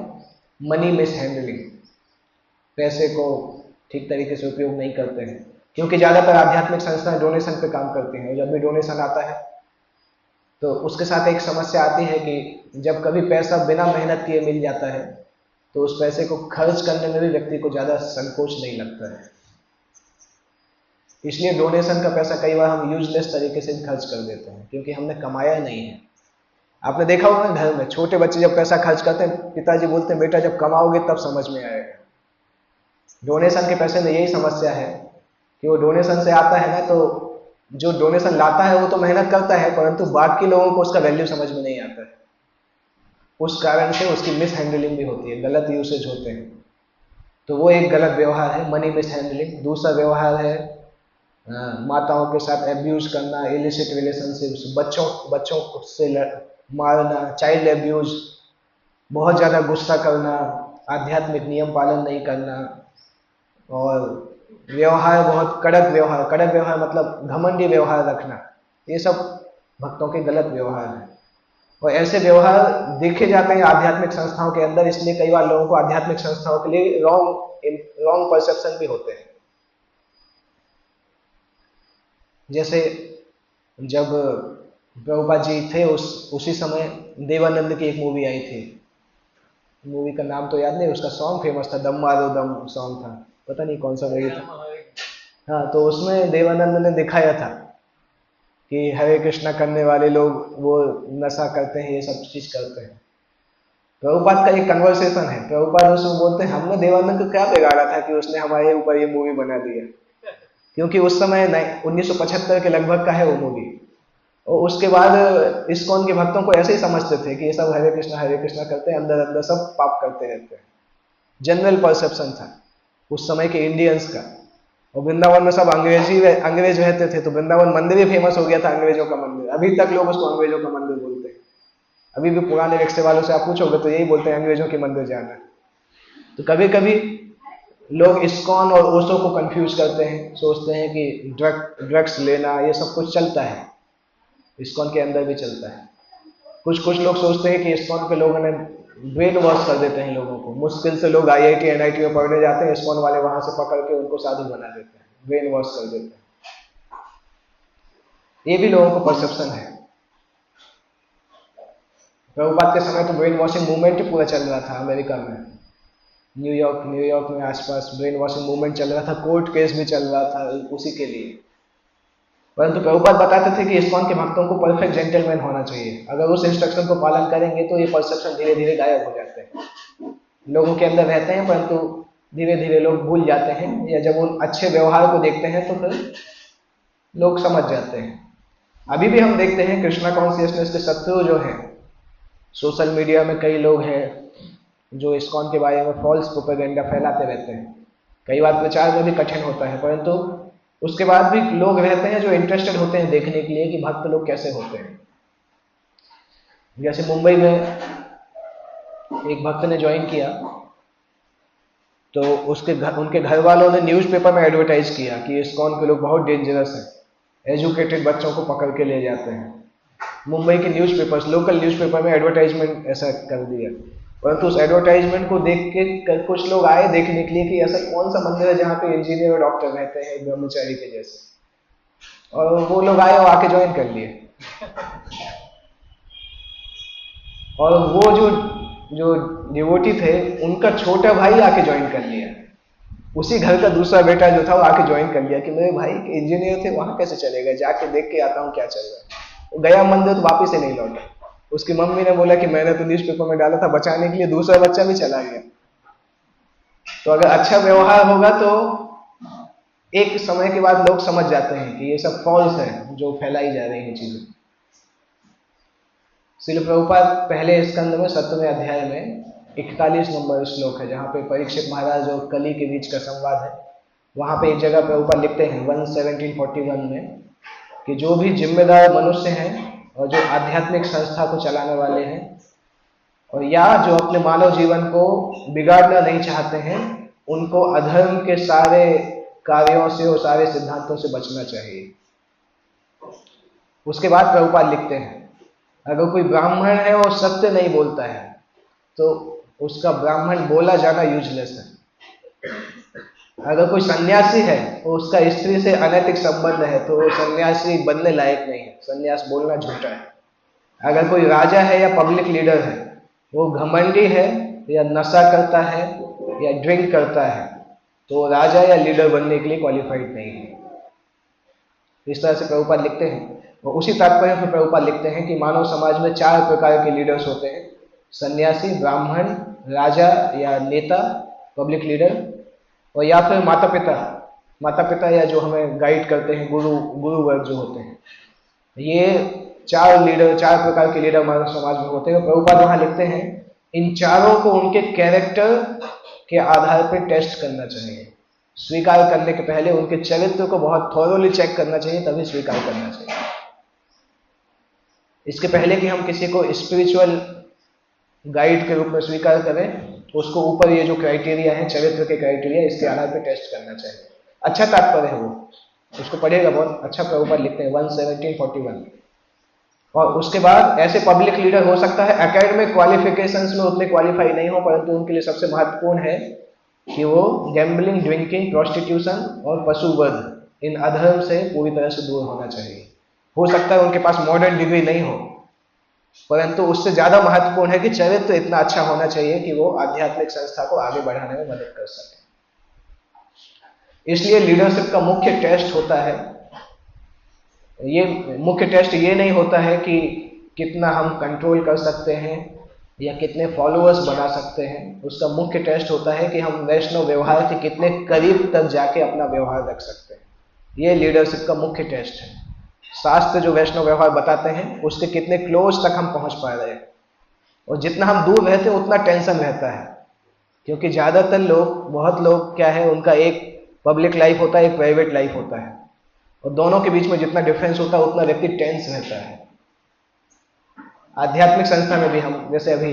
मनी मिस हैंडलिंग, पैसे को ठीक तरीके से उपयोग नहीं करते हैं, क्योंकि ज्यादातर आध्यात्मिक संस्थाएं डोनेशन पे काम करती हैं। जब भी डोनेशन आता है तो उसके साथ एक समस्या आती है कि जब कभी पैसा बिना मेहनत किए मिल जाता है तो उस पैसे को खर्च करने में भी व्यक्ति को ज्यादा संकोच नहीं लगता है। इसलिए डोनेशन का पैसा कई बार हम यूजलेस तरीके से खर्च कर देते हैं, क्योंकि हमने कमाया नहीं है। आपने देखा होगा ना, घर में छोटे बच्चे जब पैसा खर्च करते हैं, पिताजी बोलते हैं बेटा जब कमाओगे तब समझ में आएगा। डोनेशन के पैसे में यही समस्या है कि वो डोनेशन से आता है ना, तो जो डोनेशन लाता है वो तो मेहनत करता है, परंतु बाकी लोगों को उसका वैल्यू समझ में नहीं आता है। उस कारण से उसकी मिस हैंडलिंग भी होती है, गलत यूसेज होते हैं। तो वो एक गलत व्यवहार है, मनी मिस हैंडलिंग। दूसरा व्यवहार है माताओं के साथ एब्यूज करना, इलिसिट रिलेशनशिप्स, बच्चों से मारना, चाइल्ड एब्यूज, बहुत ज्यादा गुस्सा करना, आध्यात्मिक नियम पालन नहीं करना, और व्यवहार बहुत कड़क व्यवहार मतलब घमंडी व्यवहार रखना, ये सब भक्तों के गलत व्यवहार है। और ऐसे व्यवहार देखे जाते हैं आध्यात्मिक संस्थाओं के अंदर, इसलिए कई बार लोगों को आध्यात्मिक संस्थाओं के लिए रॉन्ग परसेप्शन भी होते हैं। जैसे जब प्रभुपाद जी थे उसी समय देवानंद की एक मूवी आई थी, मूवी का नाम तो याद नहीं, उसका सॉन्ग फेमस था, दम मारो दम सॉन्ग था, पता नहीं कौन सा मूवी था। हाँ, तो उसमें देवानंद ने दिखाया था कि हरे कृष्णा करने वाले लोग वो नशा करते हैं, ये सब चीज करते हैं। प्रभुपाद का एक कन्वर्सेशन है, प्रभुपाद उसमें बोलते हैं हमने देवानंद को क्या बिगाड़ा था कि उसने हमारे ऊपर ये मूवी बना दिया, क्योंकि उस समय 1975 के लगभग का है वो मूवी। और उसके बाद इस्कॉन के भक्तों को ऐसे ही समझते थे कि ये सब हरे कृष्णा करते हैं, अंदर अंदर सब पाप करते रहते हैं। जनरल परसेप्शन था उस समय के इंडियंस का। और वृंदावन में सब अंग्रेज रहते थे, तो वृंदावन मंदिर ही फेमस हो गया था, अंग्रेजों का मंदिर। अभी तक लोग उसको अंग्रेजों का मंदिर बोलते हैं। अभी भी पुराने रिक्शे वालों से आप पूछोगे तो यही बोलते हैं अंग्रेजों के मंदिर जाना। तो कभी कभी लोग इस्कॉन और ओशो को कंफ्यूज करते हैं, सोचते हैं कि ड्रग्स लेना ये सब कुछ चलता है, इस्कॉन के अंदर भी चलता है। कुछ लोग सोचते हैं कि इस्कॉन के लोगों ने ब्रेन वॉश कर देते हैं लोगों को। मुश्किल से लोग IIT NIT में पढ़ने जाते हैं, इस्कॉन वाले वहां से पकड़ के उनको साधु बना देते हैं, ब्रेन वॉश कर देते हैं। ये भी लोगों को परसेप्शन है। प्रभुपाद के समय तो ब्रेन वॉशिंग मूवमेंट ही पूरा चल रहा था अमेरिका में, न्यूयॉर्क में आसपास ब्रेन वॉशिंग मूवमेंट चल रहा था, कोर्ट केस भी चल रहा था उसी के लिए। परंतु प्रभुपाद बताते थे कि इस्कॉन के भक्तों को परफेक्ट जेंटलमैन होना चाहिए। अगर उस इंस्ट्रक्शन को पालन करेंगे तो ये परसेप्शन धीरे धीरे गायब हो जाते हैं, लोगों के अंदर रहते हैं परंतु धीरे धीरे लोग भूल जाते हैं, या जब उन अच्छे व्यवहार को देखते हैं तो फिर लोग समझ जाते हैं। अभी भी हम देखते हैं कृष्णा कॉन्शियसनेस के शत्रु जो हैं, सोशल मीडिया में कई लोग हैं जो इस्कॉन के बारे में फॉल्स प्रोपेगेंडा फैलाते रहते हैं। कई बार प्रचार में भी कठिन होता है, परंतु उसके बाद भी लोग रहते हैं जो इंटरेस्टेड होते हैं देखने के लिए कि भक्त लोग कैसे होते हैं। जैसे मुंबई में एक भक्त ने ज्वाइन किया, तो उनके घर वालों ने न्यूज़पेपर में एडवर्टाइज किया कि इस्कॉन के लोग बहुत डेंजरस हैं, एजुकेटेड बच्चों को पकड़ के ले जाते हैं। मुंबई के न्यूज़पेपर्स, लोकल न्यूज़पेपर में एडवर्टाइजमेंट ऐसा कर दिया। परंतु उस एडवर्टाइजमेंट को देख के कुछ लोग आए देखने के लिए कि ऐसा कौन सा मंदिर है जहाँ पे इंजीनियर और डॉक्टर रहते हैं ब्रह्मचारी के जैसे, और वो लोग आए और आके ज्वाइन कर लिए। और वो जो डिवोटी थे उनका छोटा भाई आके ज्वाइन कर लिया। उसी घर का दूसरा बेटा जो था वो आके ज्वाइन कर लिया कि मेरे भाई इंजीनियर थे, वहां कैसे चलेगा, जाके देख के आता हूँ क्या चल रहा है। वो गया मंदिर तो वापिस ही नहीं लौटा। उसकी मम्मी ने बोला कि मैंने तो न्यूज़पेपर में डाला था बचाने के लिए, दूसरा बच्चा भी चला गया। तो अगर अच्छा व्यवहार होगा तो एक समय के बाद लोग समझ जाते हैं कि ये सब फॉल्स है जो फैलाई जा रही है चीजें। श्रील प्रभुपाद पहले स्कंद में 7वें अध्याय में 41 नंबर श्लोक है, जहाँ पे परीक्षित महाराज और कली के बीच का संवाद है। वहां पे एक जगह प्रभुपाद लिखते हैं 1741 में कि जो भी जिम्मेदार मनुष्य हैं और जो आध्यात्मिक संस्था को चलाने वाले हैं, और या जो अपने मानव जीवन को बिगाड़ना नहीं चाहते हैं, उनको अधर्म के सारे कार्यों से और सारे सिद्धांतों से बचना चाहिए। उसके बाद प्रभुपाद लिखते हैं अगर कोई ब्राह्मण है और सत्य नहीं बोलता है तो उसका ब्राह्मण बोला जाना यूजलेस है। अगर कोई सन्यासी है और उसका स्त्री से अनैतिक संबंध है तो सन्यासी बनने लायक नहीं है, सन्यास बोलना झूठा है। अगर कोई राजा है या पब्लिक लीडर है, वो घमंडी है या नशा करता है या ड्रिंक करता है, तो राजा या लीडर बनने के लिए क्वालिफाइड नहीं है। इस तरह से प्रभुपाद लिखते हैं। और उसी तात्पर्य में प्रभुपाद लिखते हैं कि मानव समाज में 4 प्रकार के लीडर्स होते हैं: सन्यासी, ब्राह्मण, राजा या नेता, पब्लिक लीडर, और या फिर माता पिता या जो हमें गाइड करते हैं, गुरु वर्ग जो होते हैं। ये 4 प्रकार के लीडर मानव समाज में होते हैं। प्रभुपाद वहां लिखते हैं इन चारों को उनके कैरेक्टर के आधार पर टेस्ट करना चाहिए। स्वीकार करने के पहले उनके चरित्र को बहुत थॉरोली चेक करना चाहिए, तभी स्वीकार करना चाहिए। इसके पहले कि हम किसी को स्पिरिचुअल गाइड के रूप में स्वीकार करें, तो उसको ऊपर ये जो क्राइटेरिया है, चरित्र के क्राइटेरिया, इसके आधार पर टेस्ट करना चाहिए। अच्छा तात्पर्य है वो, उसको पढ़ेगा, बहुत अच्छा प्रभुपाद लिखते हैं 1741। और उसके बाद ऐसे पब्लिक लीडर हो सकता है एकेडमिक क्वालिफिकेशंस में उतने क्वालिफाई नहीं हो, परंतु उनके लिए सबसे महत्वपूर्ण है कि वो गैम्बलिंग, ड्रिंकिंग, प्रोस्टिट्यूशन और पशुवध, इन अधर्म से पूरी तरह से दूर होना चाहिए। हो सकता है उनके पास मॉडर्न डिग्री नहीं हो, परंतु उससे ज्यादा महत्वपूर्ण है कि चरित्र इतना अच्छा होना चाहिए कि वो आध्यात्मिक संस्था को आगे बढ़ाने में मदद कर सके। इसलिए लीडरशिप का मुख्य टेस्ट होता है, ये मुख्य टेस्ट ये नहीं होता है कि कितना हम कंट्रोल कर सकते हैं या कितने फॉलोअर्स बना सकते हैं। उसका मुख्य टेस्ट होता है कि हम वैष्णव व्यवहार के कितने करीब तक जाके अपना व्यवहार रख सकते हैं। ये लीडरशिप का मुख्य टेस्ट है। शास्त्र जो वैष्णव व्यवहार बताते हैं उसके कितने क्लोज तक हम पहुंच पा रहे हैं। और जितना हम दूर रहते हैं उतना टेंशन रहता है, क्योंकि ज्यादातर लोग, बहुत लोग क्या है, उनका एक पब्लिक लाइफ होता है, एक प्राइवेट लाइफ होता है, और दोनों के बीच में जितना डिफरेंस होता है उतना व्यक्ति टेंस रहता है। आध्यात्मिक संस्था में भी हम, जैसे अभी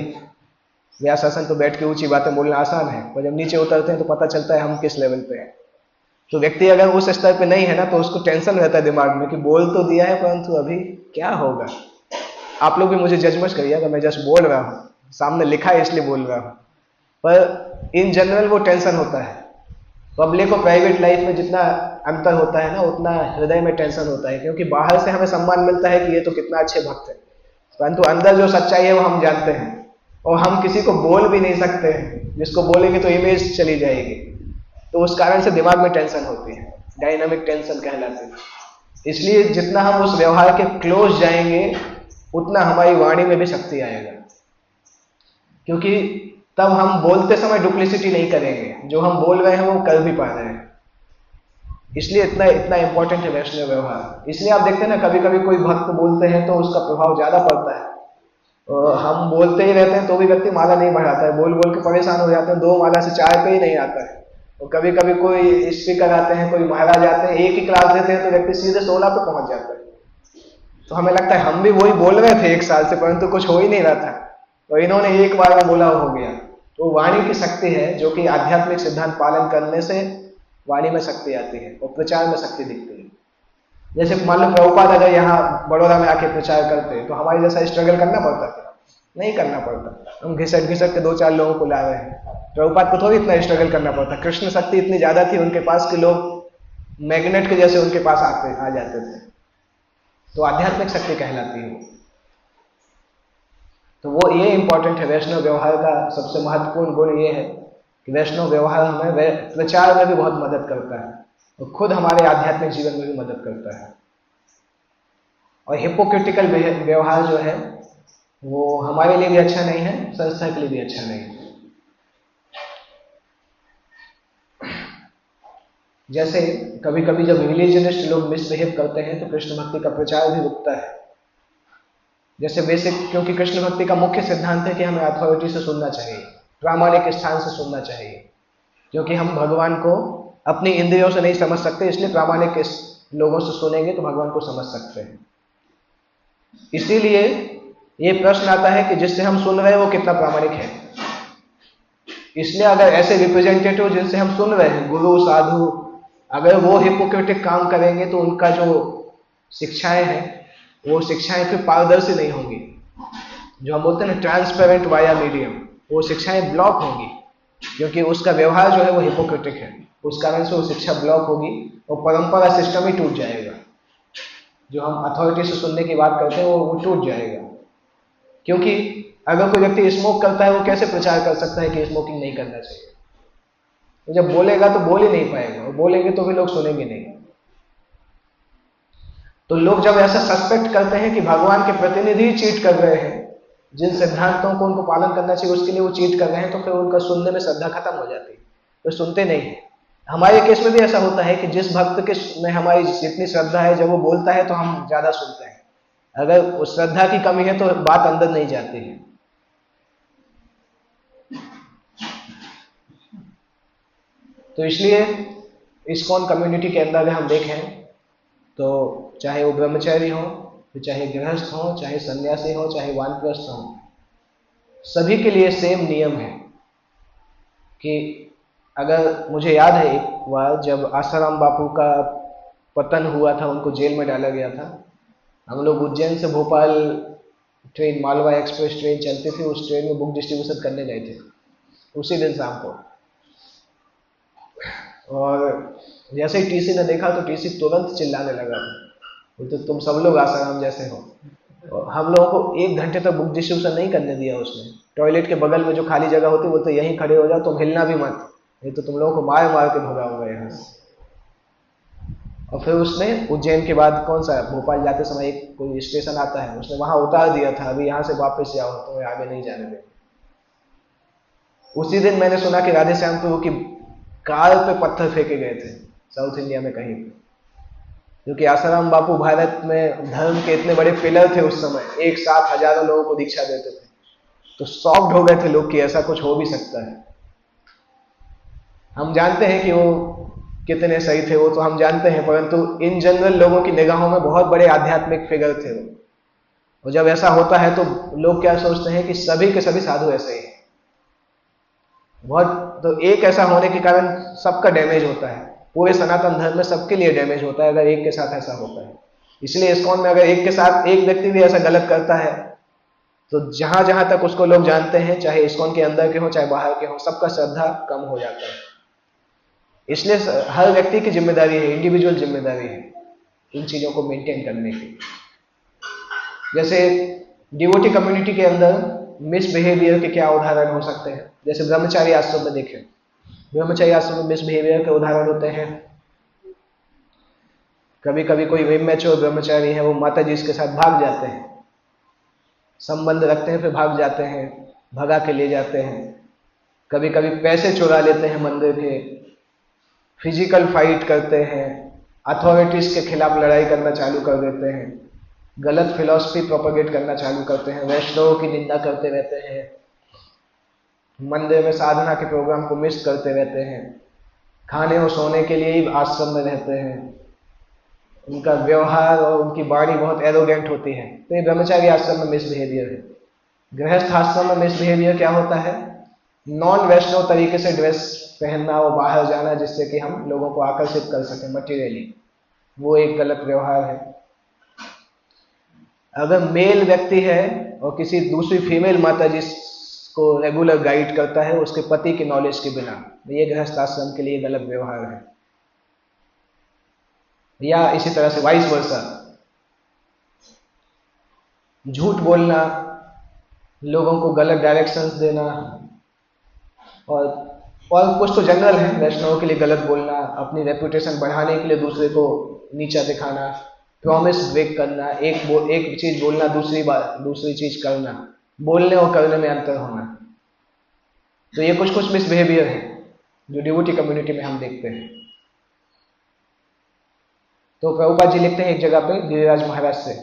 व्यास आसन पर बैठ के ऊंची बातें बोलना आसान है, पर जब नीचे उतरते हैं तो पता चलता है हम किस लेवल पे हैं। तो व्यक्ति अगर उस स्तर पे नहीं है ना, तो उसको टेंशन रहता है दिमाग में कि बोल तो दिया है परंतु अभी क्या होगा। आप लोग भी मुझे जज मत करिए अगर मैं जस्ट बोल रहा हूँ, सामने लिखा है इसलिए बोल रहा हूँ, पर इन जनरल वो टेंशन होता है। पब्लिक और प्राइवेट लाइफ में जितना अंतर होता है ना, उतना हृदय में टेंशन होता है, क्योंकि बाहर से हमें सम्मान मिलता है कि ये तो कितना अच्छे भक्त है, परंतु अंदर जो सच्चाई है वो हम जानते हैं, और हम किसी को बोल भी नहीं सकते हैं। जिसको बोलेंगे तो इमेज चली जाएगी, तो उस कारण से दिमाग में टेंशन होती है, डायनामिक टेंशन कहलाती है। इसलिए जितना हम उस व्यवहार के क्लोज जाएंगे उतना हमारी वाणी में भी शक्ति आएगा, क्योंकि तब हम बोलते समय डुप्लिसिटी नहीं करेंगे, जो हम बोल रहे हैं वो कर भी पा रहे हैं। इसलिए इतना इतना इंपॉर्टेंट है वैष्णव व्यवहार। इसलिए आप देखते हैं ना, कभी कभी कोई भक्त बोलते हैं तो उसका प्रभाव ज्यादा पड़ता है। हम बोलते ही रहते हैं तो भी व्यक्ति माला नहीं बढ़ाता है, बोल बोल के परेशान हो जाते हैं, 2 माला से 4 पे ही नहीं आता है। और कभी कभी कोई स्पीकर आते हैं, कोई महाराज आते हैं, एक ही क्लास देते हैं तो व्यक्ति सीधे 16 पे पहुंच जाता है। तो हमें लगता है हम भी वही बोल रहे थे 1 साल से, परंतु कुछ हो ही नहीं रहा था, तो इन्होंने एक बार में बोला हो गया। तो वाणी की शक्ति है, जो कि आध्यात्मिक सिद्धांत पालन करने से वाणी में शक्ति आती है और प्रचार में शक्ति दिखती है। जैसे मान लो प्रभुपाद अगर यहाँ बड़ौदा में आके प्रचार करते तो हमारे जैसा स्ट्रगल करना पड़ता था? नहीं करना पड़ता। हम घिसट घिसट के 2-4 लोगों को ला रहे हैं, प्रभुपाद को थोड़ी इतना स्ट्रगल करना पड़ता। कृष्ण शक्ति इतनी ज्यादा थी उनके पास कि लोग मैग्नेट के जैसे उनके पास आ जाते थे। तो आध्यात्मिक शक्ति कहलाती है। तो वो ये इंपॉर्टेंट है, वैष्णव व्यवहार का सबसे महत्वपूर्ण गुण ये है कि वैष्णव व्यवहार हमें प्रचार में भी बहुत मदद करता है और खुद हमारे आध्यात्मिक जीवन में भी मदद करता है। और हिपोक्रिटिकल व्यवहार जो है वो हमारे लिए भी अच्छा नहीं है, संस्था के लिए भी अच्छा नहीं है। जैसे कभी कभी जब रिलीजियनिस्ट लोग मिसबिहेव करते हैं तो कृष्ण भक्ति का प्रचार भी रुकता है। जैसे बेसिक, क्योंकि कृष्ण भक्ति का मुख्य सिद्धांत है कि हमें अथॉरिटी से सुनना चाहिए, प्रामाणिक स्थान से सुनना चाहिए, क्योंकि हम भगवान को अपनी इंद्रियों से नहीं समझ सकते, इसलिए प्रामाणिक लोगों से सुनेंगे तो भगवान को समझ सकते हैं। इसीलिए ये प्रश्न आता है कि जिससे हम सुन रहे हैं वो कितना प्रामाणिक है। इसलिए अगर ऐसे रिप्रेजेंटेटिव जिनसे हम सुन रहे हैं, गुरु साधु, अगर वो हिपोक्रेटिक काम करेंगे तो उनका जो शिक्षाएं हैं वो शिक्षाएं फिर पारदर्शी नहीं होंगी। जो हम बोलते हैं ना ट्रांसपेरेंट वाया मीडियम, वो शिक्षाएं ब्लॉक होंगी, क्योंकि उसका व्यवहार जो है वो हिपोक्रेटिक है। उस कारण से वो शिक्षा ब्लॉक होगी और परंपरा सिस्टम ही टूट जाएगा। जो हम अथॉरिटी से सुनने की बात करते हैं वो टूट जाएगा। क्योंकि अगर कोई व्यक्ति स्मोक करता है वो कैसे प्रचार कर सकता है कि स्मोकिंग नहीं करना चाहिए? तो जब बोलेगा तो बोल ही नहीं पाएगा, और बोलेंगे तो भी लोग सुनेंगे नहीं। तो लोग जब ऐसा सस्पेक्ट करते हैं कि भगवान के प्रतिनिधि चीट कर रहे हैं, जिन सिद्धांतों को उनको पालन करना चाहिए उसके लिए वो चीट कर रहे हैं, तो फिर उनका सुनने में श्रद्धा खत्म हो जाती है, तो सुनते नहीं है। हमारे केस में भी ऐसा होता है कि जिस भक्त के में हमारी जितनी श्रद्धा है, जब वो बोलता है तो हम ज्यादा सुनते हैं। अगर उस श्रद्धा की कमी है तो बात अंदर नहीं जाती है। तो इसलिए इस्कॉन कम्युनिटी के अंदर हम देखें तो चाहे वो ब्रह्मचारी हो, चाहे गृहस्थ हो, चाहे सन्यासी हो, चाहे वानप्रस्थ हो, सभी के लिए सेम नियम है। कि अगर मुझे याद है एक बार जब आसाराम बापू का पतन हुआ था, उनको जेल में डाला गया था, हम लोग उज्जैन से Bhopal train, Malwa express train चलती थी, उस ट्रेन में बुक डिस्ट्रीब्यूशन करने गए थे उसी दिन शाम को। और जैसे ही टीसी ने देखा तो टीसी तुरंत चिल्लाने लगा था, बोलते तुम सब लोग आसाराम जैसे हो। और हम लोगों को 1 घंटे तक बुक डिस्ट्रीब्यूशन नहीं करने दिया उसने। टॉयलेट के बगल में जो खाली जगह होती है बोलते यहीं खड़े हो जाओ, तुम हिलना भी मत, नहीं तो तुम लोगों को मार मार के भगाऊंगा यहाँ से। और फिर उसने उज्जैन के बाद कौन सा भोपाल जाते समय एक कोई स्टेशन आता है, उसने वहां उतार दिया था, अभी यहाँ से वापस जाओ, तुम्हें आगे नहीं जाने देंगे। उसी दिन मैंने सुना कि राधे श्याम प्रभु की कार पे पत्थर फेंके गए थे साउथ इंडिया में कहीं पे, क्योंकि आसाराम बापू भारत में धर्म के इतने बड़े पिलर थे उस समय, एक साथ हजारों लोगों को दीक्षा देते थे। तो शॉक्ड हो गए थे लोग कि ऐसा कुछ हो भी सकता है। हम जानते हैं कि वो कितने सही थे, वो तो हम जानते हैं, परंतु इन जनरल लोगों की निगाहों में बहुत बड़े आध्यात्मिक फिगर थे वो। और जब ऐसा होता है तो लोग क्या सोचते हैं कि सभी के सभी साधु ऐसे ही हैं। बहुत तो एक ऐसा होने के कारण सबका डैमेज होता है, पूरे सनातन धर्म में सबके लिए डैमेज होता है अगर एक के साथ ऐसा होता है। इसलिए इस्कॉन में अगर एक के साथ एक व्यक्ति भी ऐसा गलत करता है तो जहां जहां तक उसको लोग जानते हैं, चाहे इस्कॉन के अंदर के हो चाहे बाहर के हो, सबका श्रद्धा कम हो जाता है। इसलिए हर व्यक्ति की जिम्मेदारी है, इंडिविजुअल जिम्मेदारी है इन चीजों को मेंटेन करने की। जैसे डिवोटी कम्युनिटी के अंदर मिसबिहेवियर के क्या उदाहरण हो सकते हैं? जैसे ब्रह्मचारी आश्रम में देखें, ब्रह्मचारी आश्रम में मिसबिहेवियर के उदाहरण होते हैं। कभी कभी कोई इमैच्योर ब्रह्मचारी है, वो माता जी के साथ भाग जाते हैं, संबंध रखते हैं, फिर भाग जाते हैं, भगा के ले जाते हैं। कभी कभी पैसे चुरा लेते हैं मंदिर के, फिजिकल फाइट करते हैं, अथॉरिटीज के खिलाफ लड़ाई करना चालू कर देते हैं, गलत फिलॉसफी प्रोपेगेट करना चालू करते हैं, वैष्णवों की निंदा करते रहते हैं, मंदिर में साधना के प्रोग्राम को मिस करते रहते हैं, खाने और सोने के लिए ही आश्रम में रहते हैं, उनका व्यवहार और उनकी वाणी बहुत एरोगेंट होती है। तो ये ब्रह्मचारी आश्रम में मिसबिहेवियर है। गृहस्थ आश्रम में मिसबिहेवियर क्या होता है? नॉन वैष्णव तरीके से ड्रेस पहनना और बाहर जाना, जिससे कि हम लोगों को आकर्षित कर सकें मटीरियली, वो एक गलत व्यवहार है। अगर मेल व्यक्ति है और किसी दूसरी फीमेल माता जिसको रेगुलर गाइड करता है उसके पति की नॉलेज के बिना, ये गृहस्थ आश्रम के लिए गलत व्यवहार है। या इसी तरह से वाइस वर्सा, झूठ बोलना, लोगों को गलत डायरेक्शंस देना, और कुछ तो जनरल है वैष्णवों के लिए गलत बोलना, अपनी रेपुटेशन बढ़ाने के लिए दूसरे को नीचा दिखाना, प्रॉमिस ब्रेक करना, एक चीज बोलना, दूसरी चीज करना, बोलने और करने में अंतर होना। तो ये कुछ मिसबिहेवियर है जो डिवोटी कम्युनिटी में हम देखते हैं। तो प्रभुपाद जी लिखते हैं एक जगह पे गिरिराज महाराज से,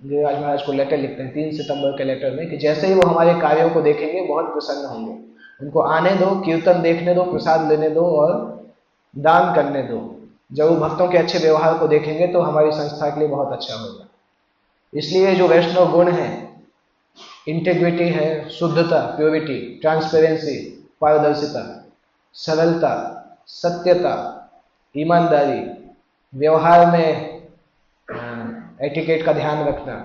गिरिराज महाराज को लेटर लिखते हैं 3 सितंबर के लेटर में कि जैसे ही वो हमारे कार्यों को देखेंगे बहुत प्रसन्न होंगे, उनको आने दो, कीर्तन देखने दो, प्रसाद लेने दो और दान करने दो। जब वो भक्तों के अच्छे व्यवहार को देखेंगे तो हमारी संस्था के लिए बहुत अच्छा होगा। इसलिए जो वैष्णव गुण है, इंटेग्रिटी है, शुद्धता, प्योरिटी, ट्रांसपेरेंसी, पारदर्शिता, सरलता, सत्यता, ईमानदारी, व्यवहार में एटिकेट का ध्यान रखना,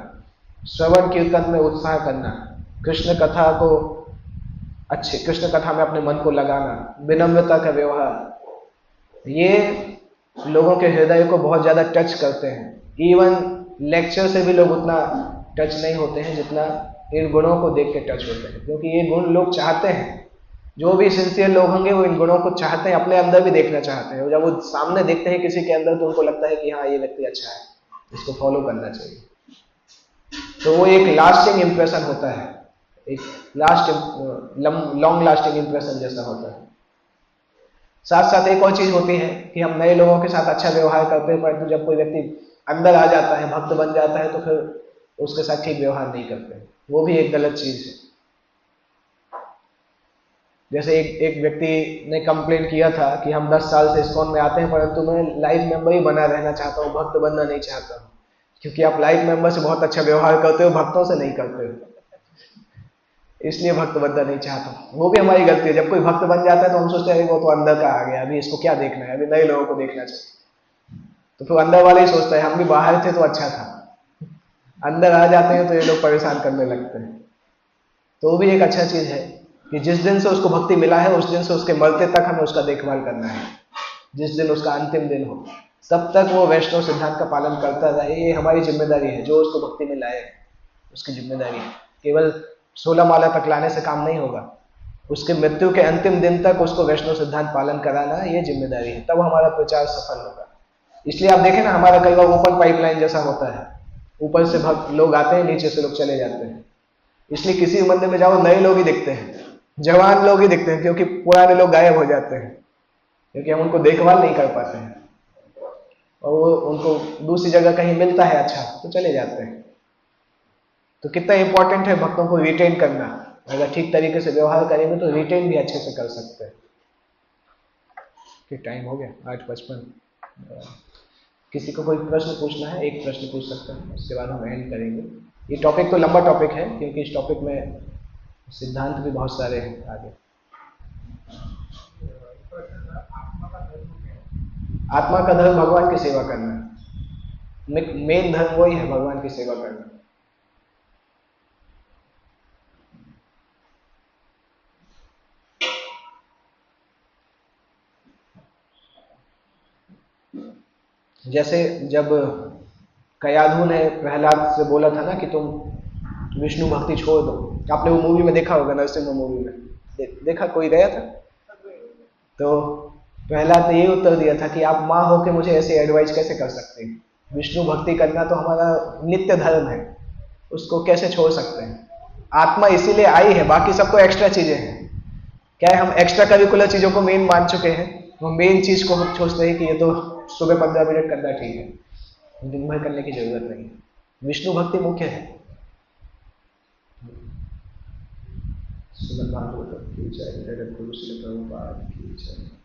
श्रवण कीर्तन में उत्साह करना, कृष्ण कथा में अपने मन को लगाना, विनम्रता का व्यवहार, ये लोगों के हृदय को बहुत ज्यादा टच करते हैं। इवन लेक्चर से भी लोग उतना टच नहीं होते हैं जितना इन गुणों को देख के टच होते हैं, क्योंकि ये गुण लोग चाहते हैं। जो भी सिंसियर लोग होंगे वो इन गुणों को चाहते हैं, अपने अंदर भी देखना चाहते हैं। और जब वो सामने देखते हैं किसी के अंदर तो उनको लगता है कि हाँ ये व्यक्ति अच्छा है, इसको फॉलो करना चाहिए। तो वो एक लास्टिंग इंप्रेशन होता है, एक लॉन्ग लास्टिंग इंप्रेशन जैसा होता है। साथ साथ एक और चीज होती है कि हम नए लोगों के साथ अच्छा व्यवहार करते हैं, परंतु जब कोई व्यक्ति अंदर आ जाता है, भक्त बन जाता है, तो फिर उसके साथ ठीक व्यवहार नहीं करते। वो भी एक गलत चीज है। जैसे एक व्यक्ति ने कंप्लेंट किया था कि हम 10 साल से इस्कॉन में आते हैं, परंतु मैं लाइफ मेंबर ही बना रहना चाहता हूँ, भक्त बनना नहीं चाहता हूँ। क्योंकि आप लाइफ मेंबर से बहुत अच्छा व्यवहार करते हो, भक्तों से नहीं करते हो, इसलिए भक्त बनना नहीं चाहता। वो भी हमारी गलती है। जब कोई भक्त बन जाता है तो हम सोचते हैं वो तो अंदर का आ गया, अभी इसको क्या देखना है, अभी नए लोगों को देखना चाहिए। तो फिर अंदर वाले ही सोचता है हम भी बाहर थे तो अच्छा था, अंदर आ जाते हैं तो ये लोग परेशान करने लगते हैं। तो वो भी एक अच्छा चीज है कि जिस दिन से उसको भक्ति मिला है उस दिन से उसके मरते तक हमें उसका देखभाल करना है। जिस दिन उसका अंतिम दिन हो तब तक वो वैष्णव सिद्धांत का पालन करता रहे, ये हमारी जिम्मेदारी है। जो उसको भक्ति में लाए उसकी जिम्मेदारी है। केवल 16 माला तक लाने से काम नहीं होगा, उसके मृत्यु के अंतिम दिन तक उसको वैष्णव सिद्धांत पालन कराना ये जिम्मेदारी है, तब हमारा प्रचार सफल होगा। इसलिए आप देखें ना, हमारा कई बार ओपन पाइपलाइन जैसा होता है, ऊपर से भक्त लोग आते हैं, नीचे से लोग चले जाते हैं। इसलिए किसी मंदिर में जाओ नए लोग ही दिखते हैं, जवान लोग ही दिखते हैं, क्योंकि पुराने लोग गायब हो जाते हैं, क्योंकि हम उनको देखभाल नहीं कर पाते हैं और वो उनको दूसरी जगह कहीं मिलता है अच्छा तो चले जाते हैं। तो कितना इंपॉर्टेंट है भक्तों को रिटेन करना। अगर ठीक तरीके से व्यवहार करेंगे तो रिटेन भी अच्छे से कर सकते हैं। कि टाइम हो गया 8:55। किसी को कोई प्रश्न पूछना है, एक प्रश्न पूछ सकते हैं, उसके बाद हम एंड करेंगे। ये टॉपिक तो लंबा टॉपिक है, क्योंकि इस टॉपिक में सिद्धांत भी बहुत सारे हैं आगे। आत्मा का धर्म भगवान की सेवा करना, मेन धर्म वही है, भगवान की सेवा करना। जैसे जब कयाधु ने प्रहलाद से बोला था ना कि तुम विष्णु भक्ति छोड़ दो, आपने वो मूवी में देखा होगा, नरसिम्हा मूवी में देखा, कोई गया था? तो प्रहलाद ने ये उत्तर दिया था कि आप माँ होकर मुझे ऐसे एडवाइस कैसे कर सकते हैं? विष्णु भक्ति करना तो हमारा नित्य धर्म है, उसको कैसे छोड़ सकते हैं? आत्मा इसीलिए आई है, बाकी सब तो एक्स्ट्रा चीजें हैं। क्या है, हम एक्स्ट्रा करिकुलर चीजों को मेन मान चुके हैं, वो मेन चीज को हम सोचते हैं कि ये तो सुबह 15 मिनट करना ठीक है, दिन भर करने की जरूरत नहीं है। विष्णु भक्ति मुख्य है। श्रीमद् भागवत की जय, जगत गुरु श्री प्रभुपाद की जय।